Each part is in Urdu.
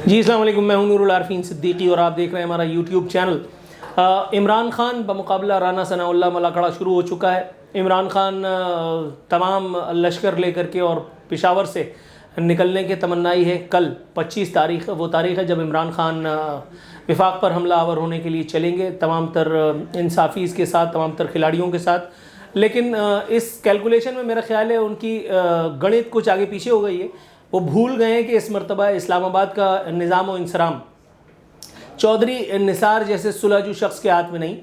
جی السلام علیکم، میں ہوں نور العارفین صدیقی اور آپ دیکھ رہے ہیں ہمارا یوٹیوب چینل۔ عمران خان بمقابلہ رانا ثناء اللہ ملاقڑا شروع ہو چکا ہے۔ عمران خان تمام لشکر لے کر کے اور پشاور سے نکلنے کی تمنائی ہے۔ کل 25 تاریخ وہ تاریخ ہے جب عمران خان وفاق پر حملہ آور ہونے کے لیے چلیں گے، تمام تر انصافیز کے ساتھ، تمام تر کھلاڑیوں کے ساتھ۔ لیکن اس کیلکولیشن میں میرا خیال ہے ان کی گنت کچھ آگے پیچھے ہو گئی ہے۔ وہ بھول گئے ہیں کہ اس مرتبہ اسلام آباد کا نظام و انصرام چودھری نثار جیسے سلجھو شخص کے ہاتھ میں نہیں۔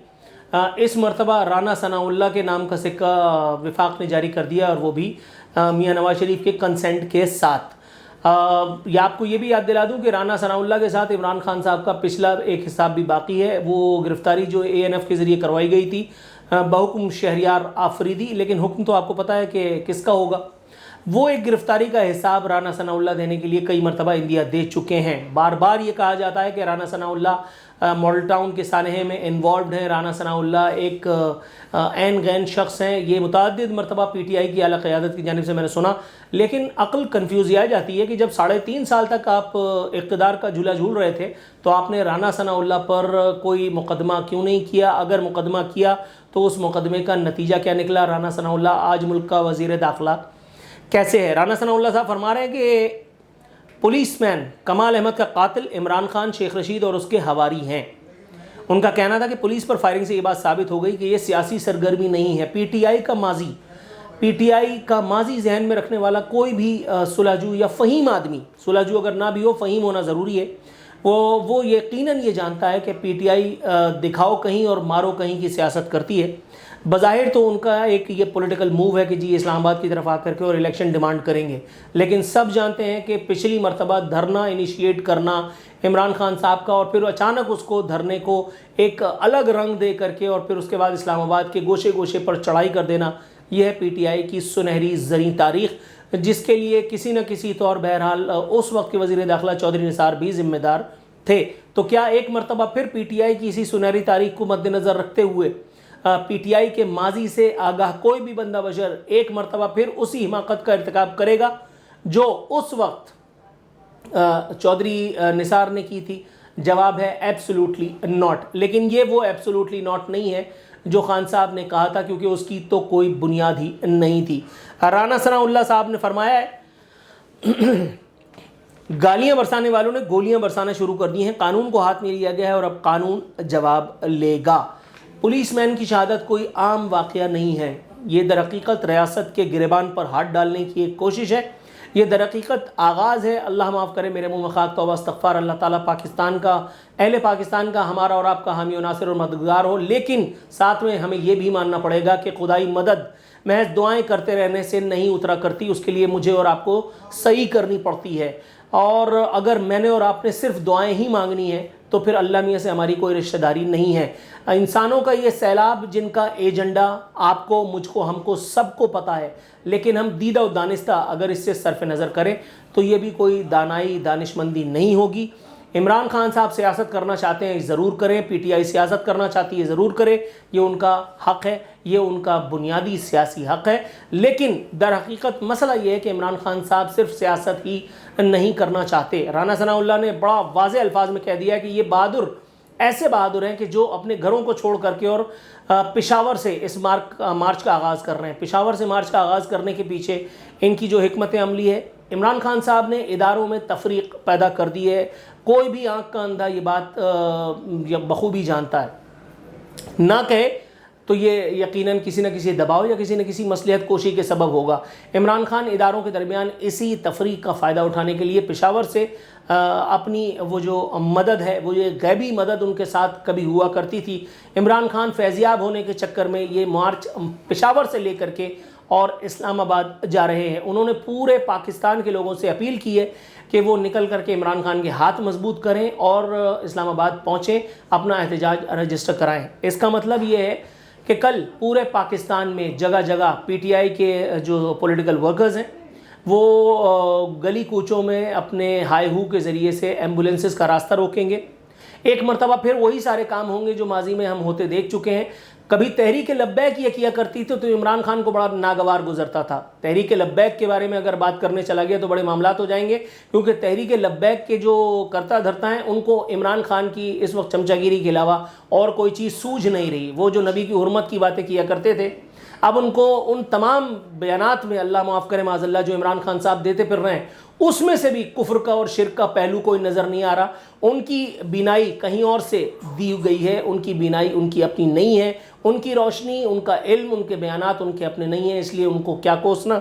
اس مرتبہ رانا ثناء اللہ کے نام کا سکہ وفاق نے جاری کر دیا، اور وہ بھی میاں نواز شریف کے کنسنٹ کے ساتھ۔ یا آپ کو یہ بھی یاد دلا دوں کہ رانا ثناء اللہ کے ساتھ عمران خان صاحب کا پچھلا ایک حساب بھی باقی ہے۔ وہ گرفتاری جو ANF کے ذریعے کروائی گئی تھی بحکم شہریار آفریدی، لیکن حکم تو آپ کو پتہ ہے کہ کس کا ہوگا۔ وہ ایک گرفتاری کا حساب رانا ثناء اللہ دینے کے لیے کئی مرتبہ انڈیا دے چکے ہیں۔ بار بار یہ کہا جاتا ہے کہ رانا ثناء اللہ ماڈل ٹاؤن کے سانحے میں انوالوڈ ہیں، رانا ثناء اللہ ایک عین غین شخص ہیں۔ یہ متعدد مرتبہ PTI کی اعلیٰ قیادت کی جانب سے میں نے سنا، لیکن عقل کنفیوز یہ جاتی ہے کہ جب 3.5 سال تک آپ اقتدار کا جھولا جھول رہے تھے تو آپ نے رانا ثناء اللہ پر کوئی مقدمہ کیوں نہیں کیا؟ اگر مقدمہ کیا تو اس مقدمے کا نتیجہ کیا نکلا؟ رانا ثناء اللہ آج ملک کا وزیر داخلہ کیسے ہے؟ رانا ثناء اللہ صاحب فرما رہے ہیں کہ پولیس مین کمال احمد کا قاتل عمران خان، شیخ رشید اور اس کے حواری ہیں۔ ان کا کہنا تھا کہ پولیس پر فائرنگ سے یہ بات ثابت ہو گئی کہ یہ سیاسی سرگرمی نہیں ہے۔ PTI کا ماضی ذہن میں رکھنے والا کوئی بھی سلجھو یا فہیم آدمی، سلجھو اگر نہ بھی ہو فہیم ہونا ضروری ہے، وہ یقیناً یہ جانتا ہے کہ PTI دکھاؤ کہیں اور مارو کہیں کی سیاست کرتی ہے۔ بظاہر تو ان کا ایک یہ پولیٹیکل موو ہے کہ جی اسلام آباد کی طرف آ کر کے اور الیکشن ڈیمانڈ کریں گے، لیکن سب جانتے ہیں کہ پچھلی مرتبہ دھرنا انیشیٹ کرنا عمران خان صاحب کا، اور پھر اچانک اس کو دھرنے کو ایک الگ رنگ دے کر کے اور پھر اس کے بعد اسلام آباد کے گوشے گوشے پر چڑھائی کر دینا، یہ ہے PTI کی سنہری زرعی تاریخ، جس کے لیے کسی نہ کسی طور بہرحال اس وقت کے وزیر داخلہ چودھری نثار بھی ذمہ دار تھے۔ تو کیا ایک مرتبہ پھر PTI کی اسی سنہری تاریخ کو مد نظر رکھتے ہوئے PTI کے ماضی سے آگاہ کوئی بھی بندہ بشر ایک مرتبہ پھر اسی حماقت کا ارتکاب کرے گا جو اس وقت چودھری نثار نے کی تھی؟ جواب ہے ایبسولوٹلی ناٹ۔ لیکن یہ وہ ایبسولوٹلی ناٹ نہیں ہے جو خان صاحب نے کہا تھا، کیونکہ اس کی تو کوئی بنیاد ہی نہیں تھی۔ رانا ثناء اللہ صاحب نے فرمایا ہے گالیاں برسانے والوں نے گولیاں برسانا شروع کر دی ہیں، قانون کو ہاتھ میں لیا گیا ہے اور اب قانون جواب لے گا۔ پولیس مین کی شہادت کوئی عام واقعہ نہیں ہے، یہ در حقیقت ریاست کے گریبان پر ہاتھ ڈالنے کی ایک کوشش ہے، یہ در حقیقت آغاز ہے۔ اللہ معاف کرے میرے منہ میں خاک توبہ استغفار، اللہ تعالیٰ پاکستان کا، اہل پاکستان کا، ہمارا اور آپ کا حامی و ناصر اور مددگار ہو، لیکن ساتھ میں ہمیں یہ بھی ماننا پڑے گا کہ خدائی مدد محض دعائیں کرتے رہنے سے نہیں اترا کرتی، اس کے لیے مجھے اور آپ کو صحیح کرنی پڑتی ہے۔ اور اگر میں نے اور آپ نے صرف دعائیں ہی مانگنی ہیں تو پھر اللہ میاں سے ہماری کوئی رشتہ داری نہیں ہے۔ انسانوں کا یہ سیلاب جن کا ایجنڈا آپ کو، مجھ کو، ہم کو، سب کو پتہ ہے، لیکن ہم دیدہ و دانستہ اگر اس سے صرف نظر کریں تو یہ بھی کوئی دانائی دانشمندی نہیں ہوگی۔ عمران خان صاحب سیاست کرنا چاہتے ہیں ضرور کریں، PTI سیاست کرنا چاہتی ہے ضرور کرے، یہ ان کا حق ہے، یہ ان کا بنیادی سیاسی حق ہے۔ لیکن در حقیقت مسئلہ یہ ہے کہ عمران خان صاحب صرف سیاست ہی نہیں کرنا چاہتے۔ رانا ثناء اللہ نے بڑا واضح الفاظ میں کہہ دیا کہ یہ بہادر ایسے بہادر ہیں کہ جو اپنے گھروں کو چھوڑ کر کے اور پشاور سے اس مارچ کا آغاز کر رہے ہیں۔ پشاور سے مارچ کا آغاز کرنے کے پیچھے ان کی جو حکمت عملی ہے، عمران خان صاحب نے اداروں میں تفریق پیدا کر دی ہے۔ کوئی بھی آنکھ کا اندھا یہ بات بخوبی جانتا ہے، نہ کہے تو یہ یقیناً کسی نہ کسی دباؤ یا کسی نہ کسی مصلحت کوشی کے سبب ہوگا۔ عمران خان اداروں کے درمیان اسی تفریق کا فائدہ اٹھانے کے لیے پشاور سے اپنی وہ جو مدد ہے، وہ یہ غیبی مدد ان کے ساتھ کبھی ہوا کرتی تھی، عمران خان فیضیاب ہونے کے چکر میں یہ مارچ پشاور سے لے کر کے اور اسلام آباد جا رہے ہیں۔ انہوں نے پورے پاکستان کے لوگوں سے اپیل کی ہے کہ وہ نکل کر کے عمران خان کے ہاتھ مضبوط کریں اور اسلام آباد پہنچیں، اپنا احتجاج رجسٹر کرائیں۔ اس کا مطلب یہ ہے کہ کل پورے پاکستان میں جگہ جگہ PTI کے جو پولیٹیکل ورکرز ہیں وہ گلی کوچوں میں اپنے ہائی ہو کے ذریعے سے ایمبولینسز کا راستہ روکیں گے، ایک مرتبہ پھر وہی سارے کام ہوں گے جو ماضی میں ہم ہوتے دیکھ چکے ہیں. کبھی تحریک لبیک یہ کیا کرتی تھی تو عمران خان کو بڑا ناگوار گزرتا تھا. تحریک لبیک کے بارے میں اگر بات کرنے چلا گیا تو بڑے معاملات ہو جائیں گے, کیونکہ تحریک لبیک کے جو کرتا دھرتا ہیں ان کو عمران خان کی اس وقت چمچہ گیری کے علاوہ اور کوئی چیز سوجھ نہیں رہی. وہ جو نبی کی حرمت کی باتیں کیا کرتے تھے, اب ان کو ان تمام بیانات میں, اللہ معاف کرے معاذ اللہ, جو عمران خان صاحب دیتے پھر رہے ہیں, اس میں سے بھی کفر کا اور شرک کا پہلو کوئی نظر نہیں آ رہا. ان کی بینائی کہیں اور سے دی گئی ہے, ان کی بینائی ان کی اپنی نہیں ہے, ان کی روشنی, ان کا علم, ان کے بیانات ان کے اپنے نہیں ہیں, اس لیے ان کو کیا کوسنا.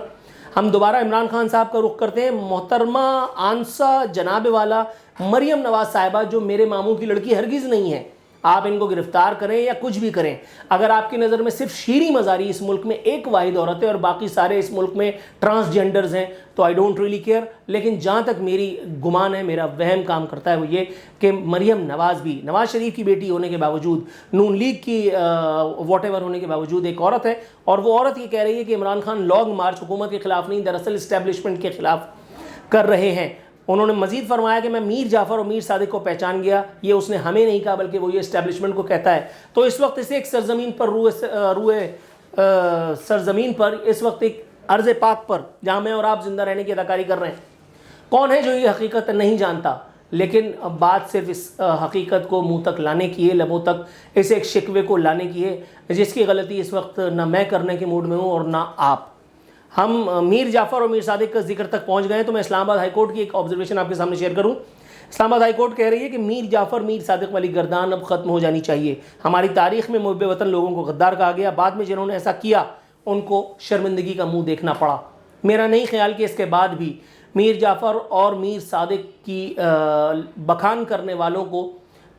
ہم دوبارہ عمران خان صاحب کا رخ کرتے ہیں. محترمہ آنسا جناب والا مریم نواز صاحبہ, جو میرے ماموں کی لڑکی ہرگز نہیں ہے, آپ ان کو گرفتار کریں یا کچھ بھی کریں, اگر آپ کی نظر میں صرف شیریں مزاری اس ملک میں ایک واحد عورت ہے اور باقی سارے اس ملک میں ٹرانسجینڈرز ہیں, تو آئی ڈونٹ ریلی کیئر. لیکن جہاں تک میری گمان ہے, میرا وہم کام کرتا ہے, وہ یہ کہ مریم نواز بھی نواز شریف کی بیٹی ہونے کے باوجود, نون لیگ کی واٹ ایور ہونے کے باوجود ایک عورت ہے, اور وہ عورت یہ کہہ رہی ہے کہ عمران خان لانگ مارچ حکومت کے خلاف نہیں, دراصل اسٹیبلشمنٹ کے خلاف کر رہے ہیں. انہوں نے مزید فرمایا کہ میں میر جعفر اور میر صادق کو پہچان گیا. یہ اس نے ہمیں نہیں کہا بلکہ وہ یہ اسٹیبلشمنٹ کو کہتا ہے. تو اس وقت اسے ایک سرزمین پر سرزمین پر اس وقت ایک ارض پاک پر جہاں میں اور آپ زندہ رہنے کی اداکاری کر رہے ہیں, کون ہے جو یہ حقیقت نہیں جانتا؟ لیکن بات صرف اس حقیقت کو منہ تک لانے کی ہے, لبوں تک اس ایک شکوے کو لانے کی ہے, جس کی غلطی اس وقت نہ میں کرنے کے موڈ میں ہوں اور نہ آپ. ہم میر جعفر اور میر صادق کا ذکر تک پہنچ گئے ہیں, تو میں اسلام آباد ہائی کورٹ کی ایک آبزرویشن آپ کے سامنے شیئر کروں. اسلام آباد ہائی کورٹ کہہ رہی ہے کہ میر جعفر میر صادق والی گردان اب ختم ہو جانی چاہیے. ہماری تاریخ میں محب وطن لوگوں کو غدار کہا گیا, بعد میں جنہوں نے ایسا کیا ان کو شرمندگی کا منہ دیکھنا پڑا. میرا نہیں خیال کہ اس کے بعد بھی میر جعفر اور میر صادق کی بخان کرنے والوں کو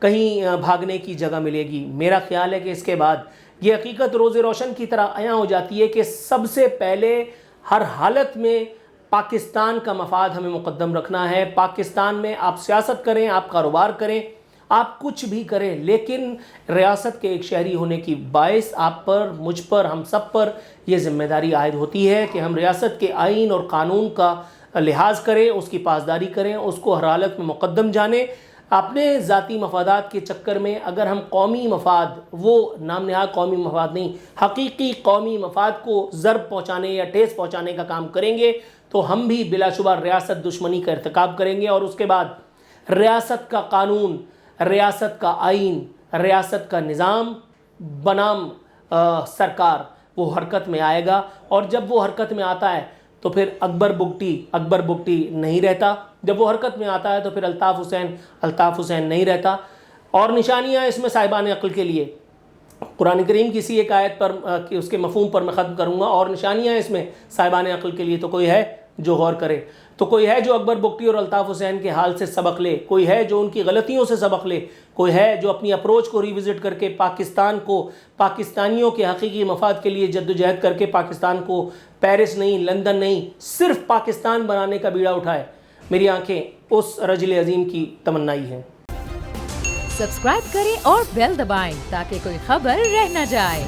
کہیں بھاگنے کی جگہ ملے گی. میرا خیال ہے کہ اس کے بعد یہ حقیقت روز روشن کی طرح عیاں ہو جاتی ہے کہ سب سے پہلے ہر حالت میں پاکستان کا مفاد ہمیں مقدم رکھنا ہے. پاکستان میں آپ سیاست کریں, آپ کاروبار کریں, آپ کچھ بھی کریں, لیکن ریاست کے ایک شہری ہونے کی باعث آپ پر, مجھ پر, ہم سب پر یہ ذمہ داری عائد ہوتی ہے کہ ہم ریاست کے آئین اور قانون کا لحاظ کریں, اس کی پاسداری کریں, اس کو ہر حالت میں مقدم جانیں. اپنے ذاتی مفادات کے چکر میں اگر ہم قومی مفاد, وہ نام نہاد قومی مفاد نہیں, حقیقی قومی مفاد کو ضرب پہنچانے یا ٹھیس پہنچانے کا کام کریں گے, تو ہم بھی بلا شبہ ریاست دشمنی کا ارتکاب کریں گے, اور اس کے بعد ریاست کا قانون, ریاست کا آئین, ریاست کا نظام بنام سرکار وہ حرکت میں آئے گا. اور جب وہ حرکت میں آتا ہے تو پھر اکبر بگٹی نہیں رہتا, جب وہ حرکت میں آتا ہے تو پھر الطاف حسین نہیں رہتا. اور نشانیاں اس میں صاحبان عقل کے لیے, قرآن کریم کسی ایک آیت پر اس کے مفہوم پر میں ختم کروں گا, اور نشانیاں اس میں صاحبان عقل کے لیے تو کوئی ہے جو غور کرے, تو کوئی ہے جو اکبر بگٹی اور الطاف حسین کے حال سے سبق لے, کوئی ہے جو ان کی غلطیوں سے سبق لے, کوئی ہے جو اپنی اپروچ کو ریوزٹ کر کے پاکستان کو, پاکستانیوں کے حقیقی مفاد کے لیے جدوجہد کر کے پاکستان کو پیرس نہیں, لندن نہیں, صرف پاکستان بنانے کا بیڑا اٹھائے. میری آنکھیں اس رجل عظیم کی تمنائی ہیں. سبسکرائب کریں اور بیل دبائیں تاکہ کوئی خبر رہ نہ جائے.